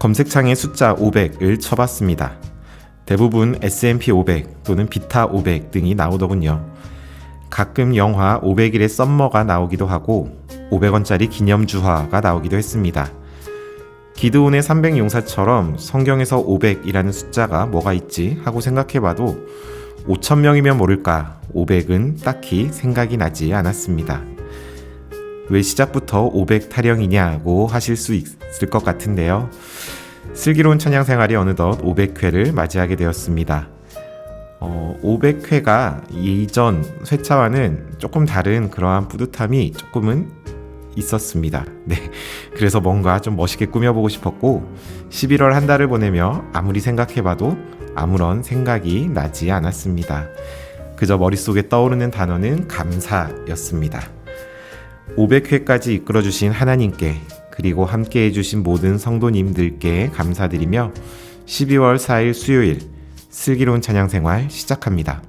검색창에 숫자 500을 쳐봤습니다. 대부분 S&P 500 또는 비타 500 등이 나오더군요. 가끔 영화 500일의 썸머가 나오기도 하고 500원짜리 기념주화가 나오기도 했습니다. 기드온의 300용사처럼 성경에서 500이라는 숫자가 뭐가 있지 하고 생각해봐도 5,000명이면 모를까 500은 딱히 생각이 나지 않았습니다. 왜 시작부터 500 타령이냐고 하실 수 있을 것 같은데요. 슬기로운 찬양생활이 어느덧 500회를 맞이하게 되었습니다. 500회가 이전 회차와는 조금 다른 그러한 뿌듯함이 조금은 있었습니다. 네, 그래서 뭔가 좀 멋있게 꾸며보고 싶었고 11월 한 달을 보내며 아무리 생각해봐도 아무런 생각이 나지 않았습니다. 그저 머릿속에 떠오르는 단어는 감사였습니다. 500회까지 이끌어주신 하나님께 그리고 함께 해주신 모든 성도님들께 감사드리며 12월 4일 수요일 슬기로운 찬양생활 시작합니다.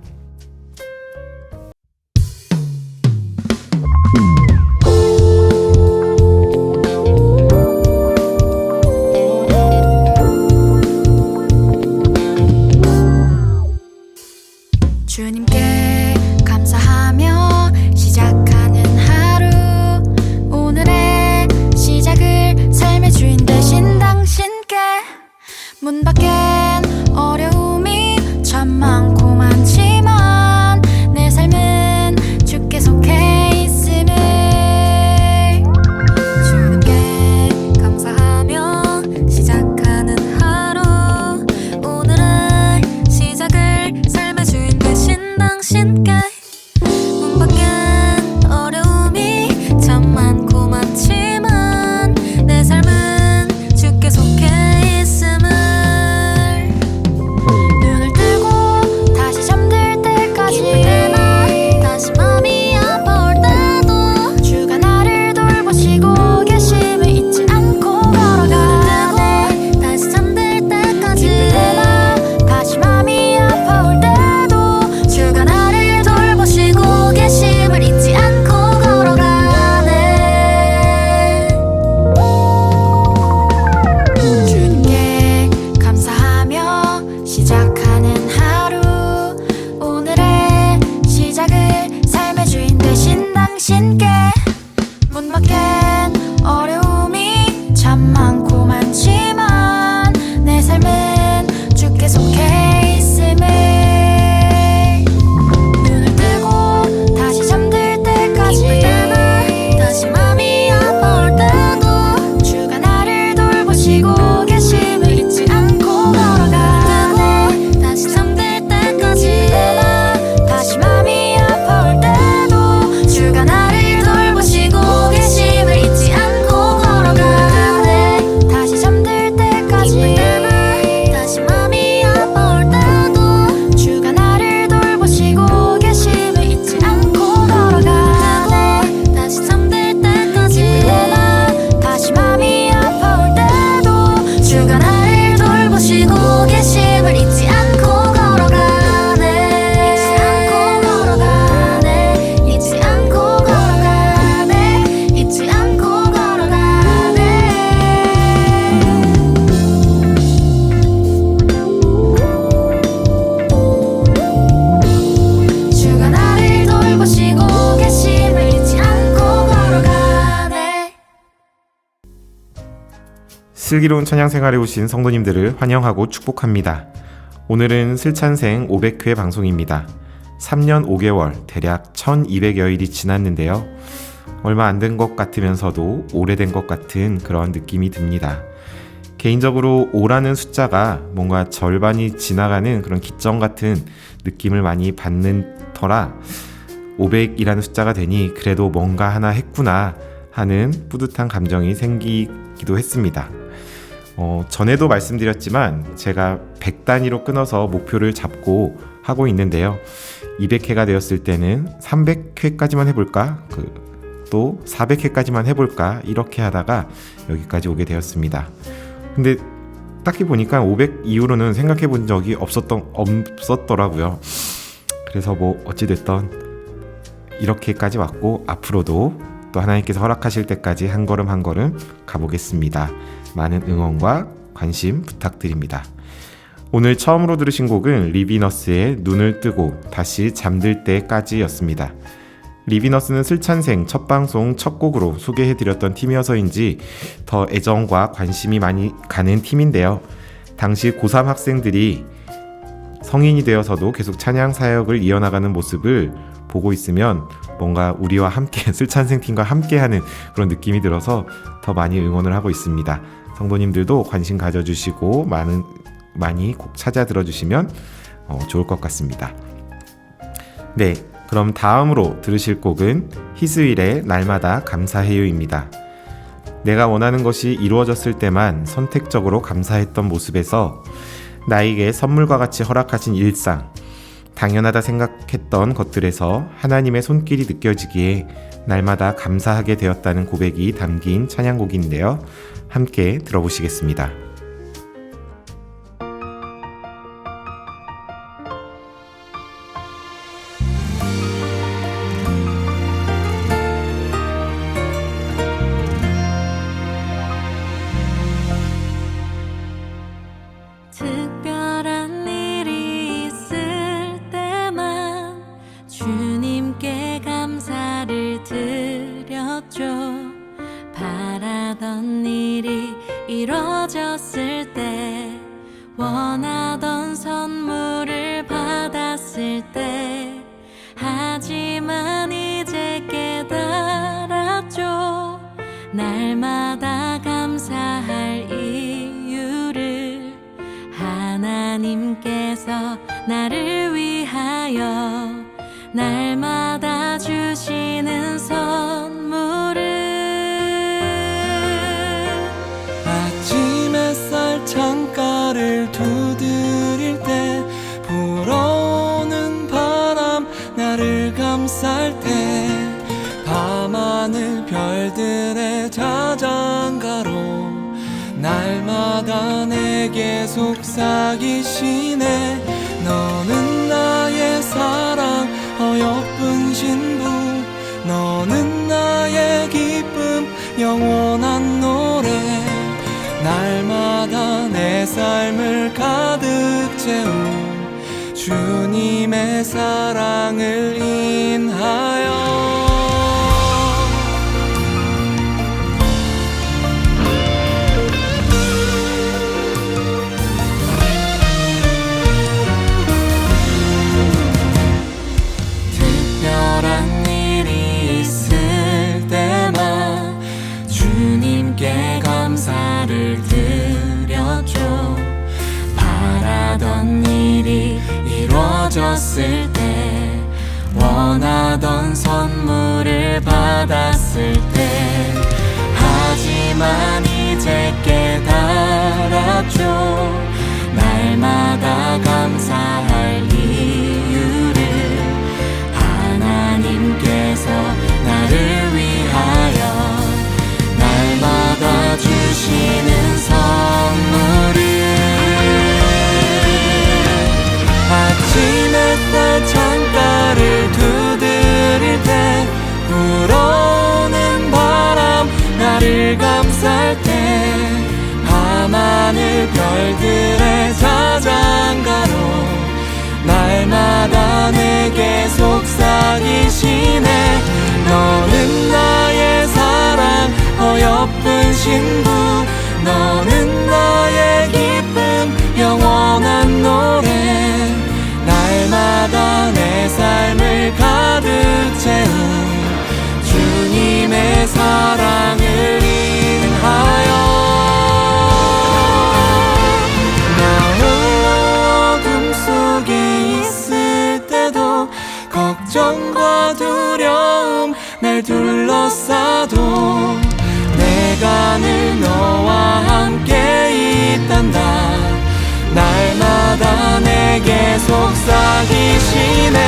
주님께 감사하며 시작하는 하루 오늘의 시작을 삶의 주인 되신 당신께 문 밖엔 어려움이 참 많고 많지만 내 삶은 주께 속해 있음을 주님께 감사하며 시작하는 하루 오늘의 시작을 삶의 주인 되신 당신께 문 밖엔 어려움이 참 많고 많지만 내 삶은 주께 속해 있음을 눈을 뜨고 다시 잠들 때까지 다시 마음이 아파올 때도 주가 나를 돌보시고 계심을 잊지 않고 걸어가네 다시 잠들 때까지 다시 마음이 아파올 때도 주가 나를 돌보시고 계심을 잊지 않고 걸어가네 주님께 감사하며 시작하는 하루 오늘의 시작을 삶의 주인 되신 당신께 문 밖엔 어려움이 참 많고 많지만 내 삶은 주께 속해 있음을 눈을 뜨고 다시 잠들 때까지 다시 마음이 아파올 때도 주가 나를 돌보시고 계심을 잊지 않고 걸어가네 다시 잠들 때까지 다시 마음이 아파올 때도 주가 나를 돌보시고 계심을 잊지 않고 걸어가네 다시 잠들 때까지 다시 마음이 아파올 때도 주가 나를 돌보시고 계심을 잊지 않고 걸어가네 다시 잠들 때까지 다시 마음이 아파올 때도 주가 나를 돌보시고 계심을 잊지 않고 걸어가네 잊지 않고 걸어가네 잊지 않고 걸어가네 주가 나를 돌보시고 계심을 잊지 않고 걸어가네 슬기로운 찬양생활에 오신 성도님들을 환영하고 축복합니다. 오늘은 슬찬생 500회 방송입니다. 3년 5개월 대략 1200여일이 지났는데요. 얼마 안 된 것 같으면서도 오래된 것 같은 그런 느낌이 듭니다. 개인적으로 5라는 숫자가 뭔가 절반이 지나가는 그런 기점 같은 느낌을 많이 받는 터라 500이라는 숫자가 되니 그래도 뭔가 하나 했구나 하는 뿌듯한 감정이 생기기도 했습니다. 전에도 말씀드렸지만 제가 100단위로 끊어서 목표를 잡고 하고 있는데요. 200회가 되었을 때는 300회까지만 해볼까? 또 400회까지만 해볼까? 이렇게 하다가 여기까지 오게 되었습니다. 근데 딱히 보니까 500 이후로는 생각해 본 적이 없었더라고요. 그래서 뭐 어찌됐던 이렇게까지 왔고 앞으로도 또 하나님께서 허락하실 때까지 한 걸음 한 걸음 가보겠습니다. 많은 응원과 관심 부탁드립니다. 오늘 처음으로 들으신 곡은 리비너스의 눈을 뜨고 다시 잠들 때까지 였습니다. 리비너스는 슬찬생 첫 방송 첫 곡으로 소개해드렸던 팀이어서인지 더 애정과 관심이 많이 가는 팀인데요. 당시 고3 학생들이 성인이 되어서도 계속 찬양 사역을 이어나가는 모습을 보고 있으면 뭔가 우리와 함께 슬찬생 팀과 함께하는 그런 느낌이 들어서 더 많이 응원을 하고 있습니다. 성도님들도 관심 가져주시고 많이 곡 찾아 들어주시면 좋을 것 같습니다. 네, 그럼 다음으로 들으실 곡은 히스윌의 날마다 감사해요입니다. 내가 원하는 것이 이루어졌을 때만 선택적으로 감사했던 모습에서 나에게 선물과 같이 허락하신 일상, 당연하다 생각했던 것들에서 하나님의 손길이 느껴지기에 날마다 감사하게 되었다는 고백이 담긴 찬양곡인데요. 함께 들어보시겠습니다. 특별한 일이 있을 때만 주님께 감사를 드렸죠. 바라던 일이 이루어졌을 때, 원하던 선물을 받았을 때, 하지만 이제 깨달았죠. 날마다 감사할 이유를 하나님께서 나를 위하여 날마다 주시는 선물을, 아침 햇살 창가를 두드릴 때, 불어오는 바람 나를 감쌀 때, 밤하늘 별들의 자장가로 날마다 내게 속삭이시네. 너는 나의 사랑 어여쁜 신부, 너는 나의 기쁨 영원한 노래. 날마다 내 삶을 가득 채운 주님의 사랑을 인하여 특별한 일이 있을 때만 주님께 감사를 드렸죠. 바라던 일이 이루어졌을 때, 원하던 선물을 받았을 때, 하지만 이제 깨달았죠. 날마다 감사할 이유를 하나님께서 나를 위하여 날마다 주시는 선물을, 아침 햇살 창가를 두드릴 때, 불어오는 바람 나를 감쌀 때, 밤하늘 별들의 자장가로 날마다 내게 속삭이시네. 너는 나의 사랑 어여쁜 신부, 너는 나의 기쁨 영원한 노래. 날마다 내 삶을 가득 채운 주님의 사랑을 인하여 나 어둠 속에 있을 때도 걱정과 두려움 날 둘러싸도 내가 늘 너와 함께 있단다. 날마다 내게 속삭이시네.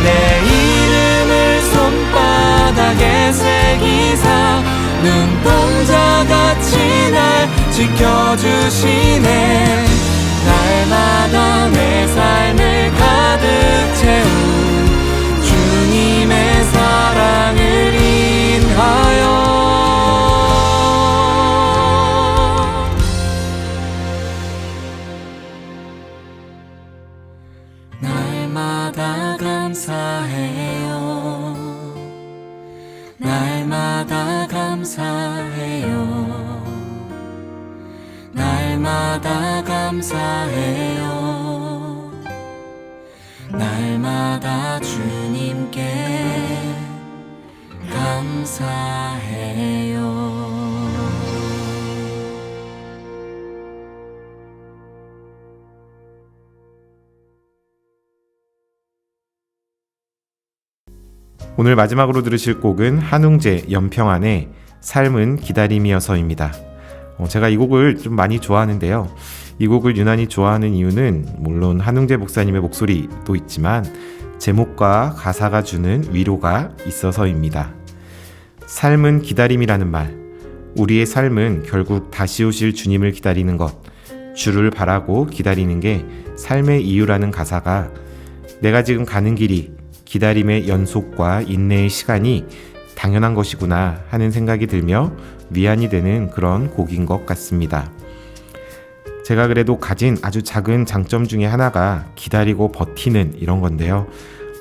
내 이름을 손바닥에 새기사 눈동자같이 날 지켜주시네. 날마다 내 삶을 가득 채운 주님의 사랑을 인하여 날마다 감사해요. 날마다 감사해요. 날마다 감사해요. 날마다 주님께 감사해요. 오늘 마지막으로 들으실 곡은 한웅재 연평안의 삶은 기다림이어서입니다. 제가 이 곡을 좀 많이 좋아하는데요. 이 곡을 유난히 좋아하는 이유는 물론 한웅재 목사님의 목소리도 있지만 제목과 가사가 주는 위로가 있어서입니다. 삶은 기다림이라는 말, 우리의 삶은 결국 다시 오실 주님을 기다리는 것, 주를 바라고 기다리는 게 삶의 이유라는 가사가 내가 지금 가는 길이 기다림의 연속과 인내의 시간이 당연한 것이구나 하는 생각이 들며 위안이 되는 그런 곡인 것 같습니다. 제가 그래도 가진 아주 작은 장점 중에 하나가 기다리고 버티는 이런 건데요.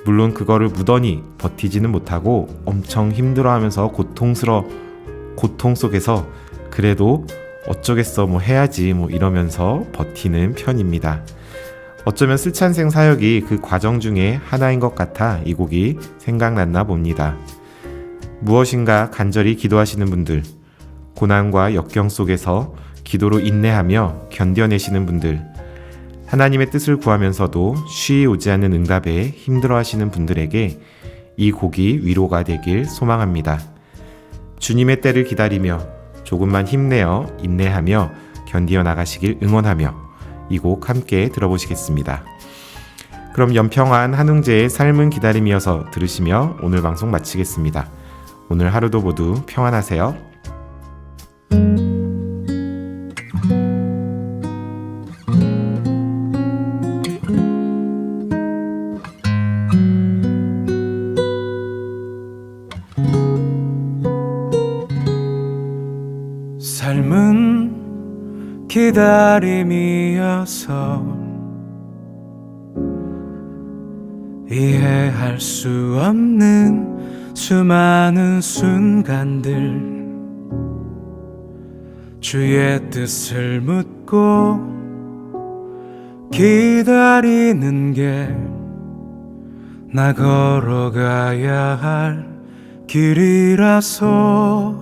물론 그거를 무던히 버티지는 못하고 엄청 힘들어하면서 고통 속에서 그래도 어쩌겠어 해야지 이러면서 버티는 편입니다. 어쩌면 슬찬생 사역이 그 과정 중에 하나인 것 같아 이 곡이 생각났나 봅니다. 무엇인가 간절히 기도하시는 분들, 고난과 역경 속에서 기도로 인내하며 견뎌내시는 분들, 하나님의 뜻을 구하면서도 쉬이 오지 않는 응답에 힘들어하시는 분들에게 이 곡이 위로가 되길 소망합니다. 주님의 때를 기다리며 조금만 힘내어 인내하며 견디어 나가시길 응원하며 이 곡 함께 들어보시겠습니다. 그럼 연평안 한웅재의 삶은 기다림이어서 들으시며 오늘 방송 마치겠습니다. 오늘 하루도 모두 평안하세요. 삶은 기다림이어서 이해할 수 없는 수많은 순간들, 주의 뜻을 묻고 기다리는 게 나 걸어가야 할 길이라서.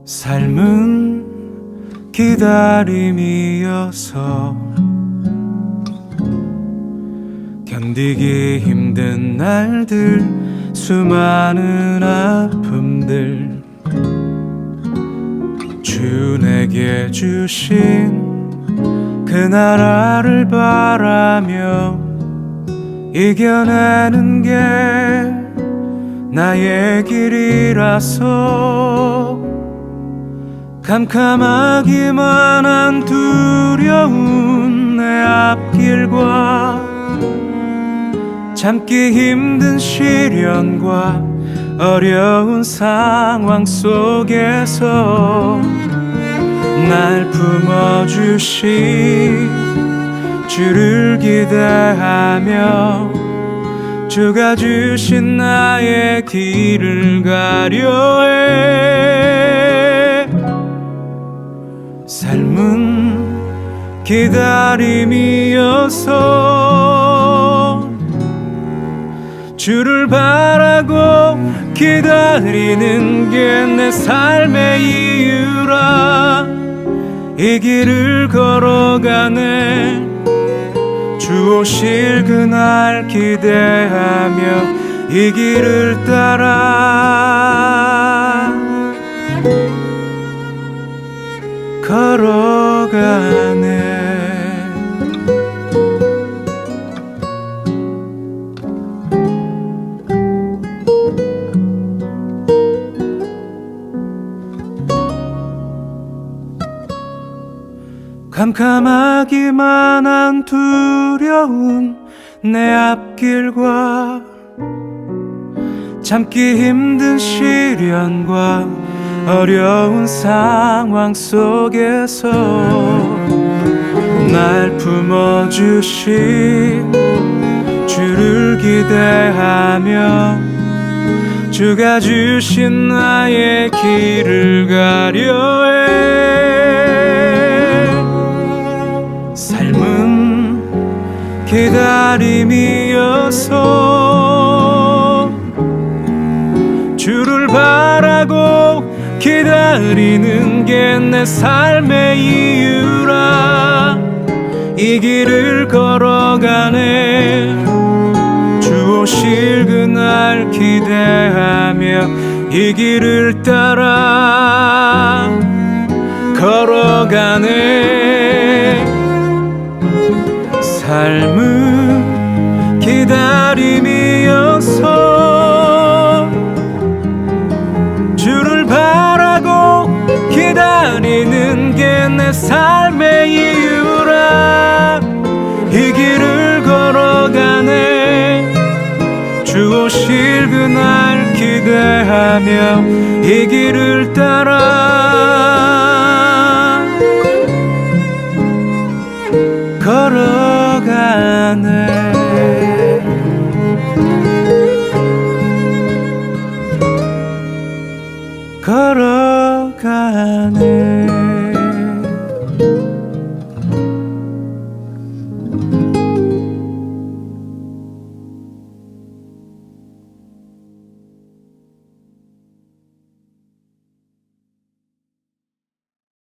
삶은 기다림이어서 견디기 힘든 날들, 수많은 아픔들, 주 내게 주신 그 나라를 바라며 이겨내는 게 나의 길이라서. 캄캄하기만 한 두려운 내 앞길과 참기 힘든 시련과 어려운 상황 속에서 날 품어주신 주를 기대하며 주가 주신 나의 길을 가려해. 삶은 기다림이어서 주를 바라고 기다리는 게 내 삶의 이유라. 이 길을 걸어가네 주 오실 그날 기대하며 이 길을 따라 걸어가네. 캄캄하기만 한 두려운 내 앞길과 참기 힘든 시련과 어려운 상황 속에서 날 품어주신 주신 주를 기대하며 주가 주신 나의 길을 가려해. 삶은 기다림이어서 주를 바라고 기다리는 게 내 삶의 이유라. 이 길을 걸어가네. 주 오실 그날 기대하며 이 길을 따라 걸어가네. 삶은 기다림이어서 주를 바라고 기다리는 게 내 삶의 이유라. 이 길을 걸어가네. 주 오실 그날 기대하며 이 길을 따라